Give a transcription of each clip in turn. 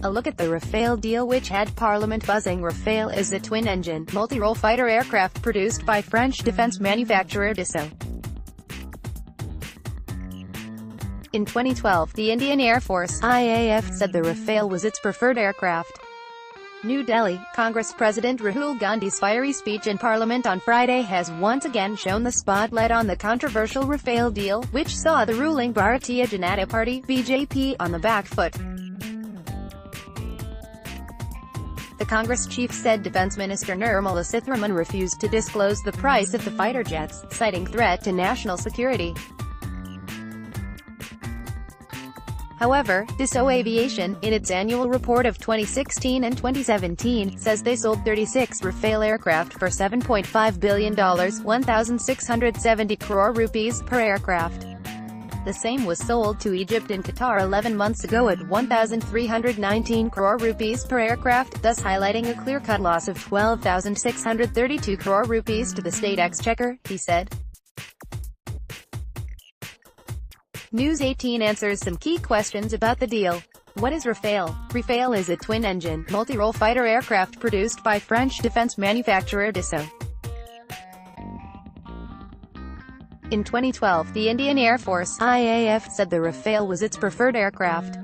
A look at the Rafale deal, which had Parliament buzzing. Rafale is a twin-engine, multi-role fighter aircraft produced by French defense manufacturer Dassault. In 2012, the Indian Air Force (IAF) said the Rafale was its preferred aircraft. New Delhi, Congress President Rahul Gandhi's fiery speech in Parliament on Friday has once again shown the spotlight on the controversial Rafale deal, which saw the ruling Bharatiya Janata Party (BJP) on the back foot. The Congress chief said Defense Minister Nirmala Sitharaman refused to disclose the price of the fighter jets, citing threat to national security. However, Dassault Aviation, in its annual report of 2016 and 2017, says they sold 36 Rafale aircraft for $7.5 billion, 1,670 crore rupees, per aircraft. The same was sold to Egypt and Qatar 11 months ago at 1,319 crore rupees per aircraft, thus highlighting a clear-cut loss of 12,632 crore rupees to the state exchequer, he said. News 18 answers some key questions about the deal. What is Rafale? Rafale is a twin-engine, multi-role fighter aircraft produced by French defense manufacturer Dassault. In 2012, the Indian Air Force (IAF) said the Rafale was its preferred aircraft.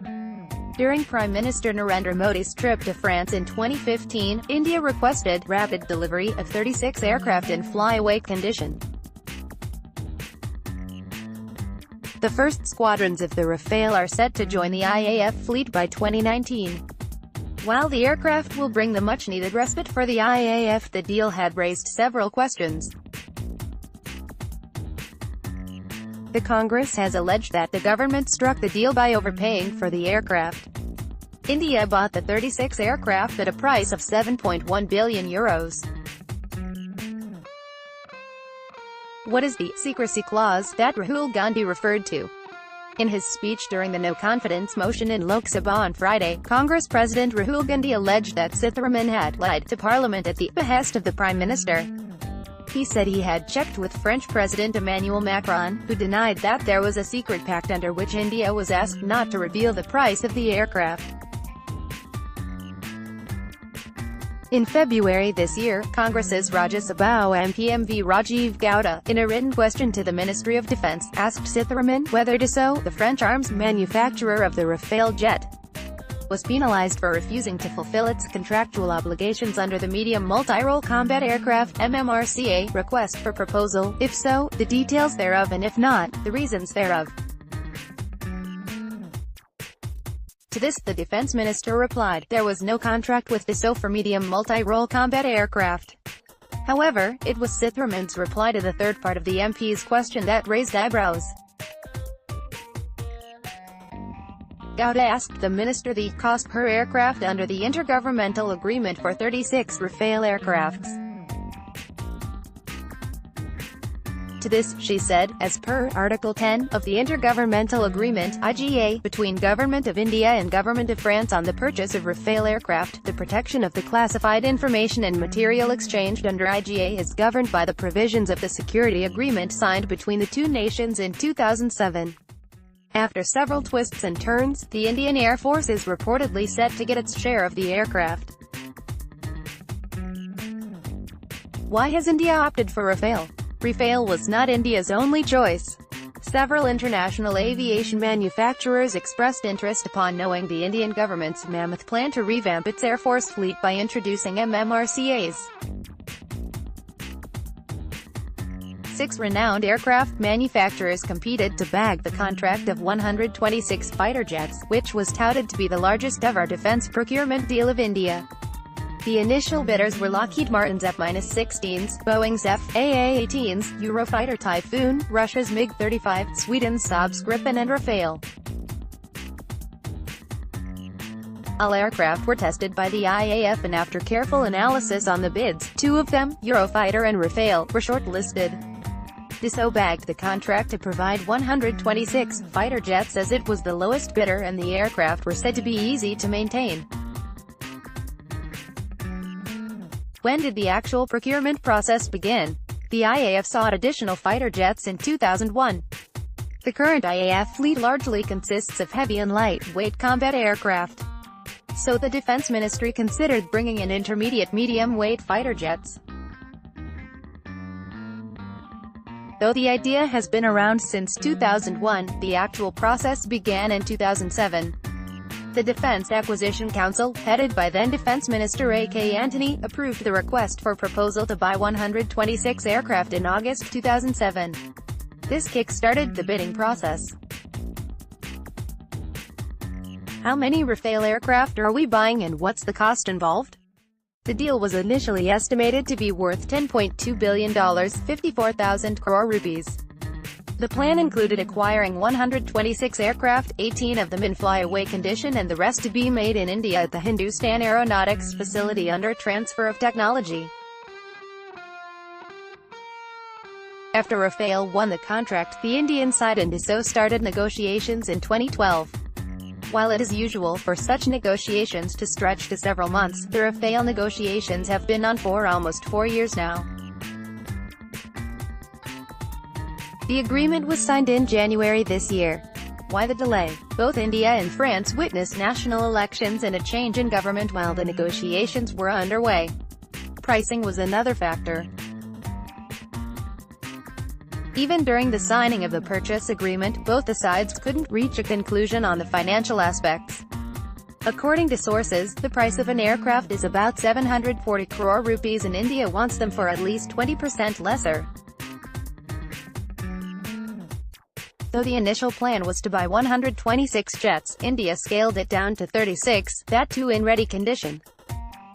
During Prime Minister Narendra Modi's trip to France in 2015, India requested rapid delivery of 36 aircraft in flyaway condition. The first squadrons of the Rafale are set to join the IAF fleet by 2019. While the aircraft will bring the much-needed respite for the IAF, the deal had raised several questions. The Congress has alleged that the government struck the deal by overpaying for the aircraft. India bought the 36 aircraft at a price of €7.1 billion. What is the secrecy clause that Rahul Gandhi referred to? In his speech during the no-confidence motion in Lok Sabha on Friday, Congress President Rahul Gandhi alleged that Sitharaman had lied to Parliament at the behest of the Prime Minister. He said he had checked with French President Emmanuel Macron, who denied that there was a secret pact under which India was asked not to reveal the price of the aircraft. In February this year, Congress's Rajya Sabha MP MV Rajiv Gowda, in a written question to the Ministry of Defense, asked Sitharaman whether Dassault, the French arms manufacturer of the Rafale jet, was penalized for refusing to fulfill its contractual obligations under the Medium Multi-Role Combat Aircraft (MMRCA) request for proposal, if so, the details thereof, and if not, the reasons thereof. To this, the defense minister replied, there was no contract with Dassault for medium multi-role combat aircraft. However, it was Sitharaman's reply to the third part of the MP's question that raised eyebrows. Gowda asked the minister the cost per aircraft under the intergovernmental agreement for 36 Rafale aircrafts. To this, she said, as per Article 10 of the Intergovernmental Agreement (IGA) between Government of India and Government of France on the purchase of Rafale aircraft, the protection of the classified information and material exchanged under IGA is governed by the provisions of the security agreement signed between the two nations in 2007. After several twists and turns, the Indian Air Force is reportedly set to get its share of the aircraft. Why has India opted for Rafale? Rafale was not India's only choice. Several international aviation manufacturers expressed interest upon knowing the Indian government's mammoth plan to revamp its Air Force fleet by introducing MMRCAs. 6 renowned aircraft manufacturers competed to bag the contract of 126 fighter jets, which was touted to be the largest ever defense procurement deal of India. The initial bidders were Lockheed Martin's F-16s, Boeing's F/A-18s, Eurofighter Typhoon, Russia's MiG-35, Sweden's Saab's Gripen and Rafale. All aircraft were tested by the IAF, and after careful analysis on the bids, 2 of them, Eurofighter and Rafale, were shortlisted. Dassault bagged the contract to provide 126 fighter jets as it was the lowest bidder, and the aircraft were said to be easy to maintain. When did the actual procurement process begin? The IAF sought additional fighter jets in 2001. The current IAF fleet largely consists of heavy and lightweight combat aircraft. So the Defense Ministry considered bringing in intermediate medium-weight fighter jets. Though the idea has been around since 2001, the actual process began in 2007. The Defense Acquisition Council, headed by then Defense Minister A.K. Antony, approved the request for proposal to buy 126 aircraft in August 2007. This kick-started the bidding process. How many Rafale aircraft are we buying and what's the cost involved? The deal was initially estimated to be worth $10.2 billion, 54,000 crore rupees. The plan included acquiring 126 aircraft, 18 of them in flyaway condition and the rest to be made in India at the Hindustan Aeronautics facility under transfer of technology. After Rafale won the contract, the Indian side and Dassault started negotiations in 2012. While it is usual for such negotiations to stretch to several months, the Rafale negotiations have been on for almost 4 years now. The agreement was signed in January this year. Why the delay? Both India and France witnessed national elections and a change in government while the negotiations were underway. Pricing was another factor. Even during the signing of the purchase agreement, both the sides couldn't reach a conclusion on the financial aspects. According to sources, the price of an aircraft is about 740 crore rupees and India wants them for at least 20% lesser. Though the initial plan was to buy 126 jets, India scaled it down to 36, that too in ready condition.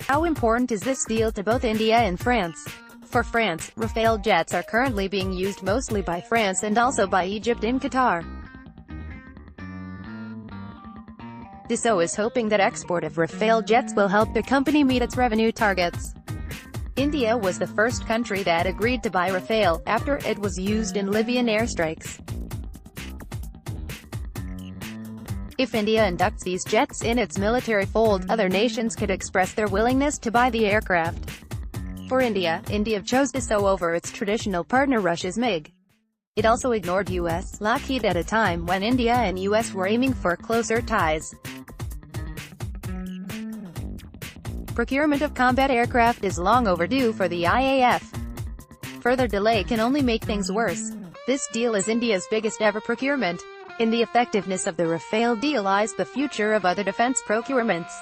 How important is this deal to both India and France? For France, Rafale jets are currently being used mostly by France and also by Egypt and Qatar. Dassault is hoping that export of Rafale jets will help the company meet its revenue targets. India was the first country that agreed to buy Rafale, after it was used in Libyan airstrikes. If India inducts these jets in its military fold, other nations could express their willingness to buy the aircraft. For India chose Dassault over its traditional partner Russia's MiG. It also ignored U.S. Lockheed at a time when India and U.S. were aiming for closer ties. Procurement of combat aircraft is long overdue for the IAF. Further delay can only make things worse. This deal is India's biggest ever procurement. In the effectiveness of the Rafale deal lies the future of other defense procurements.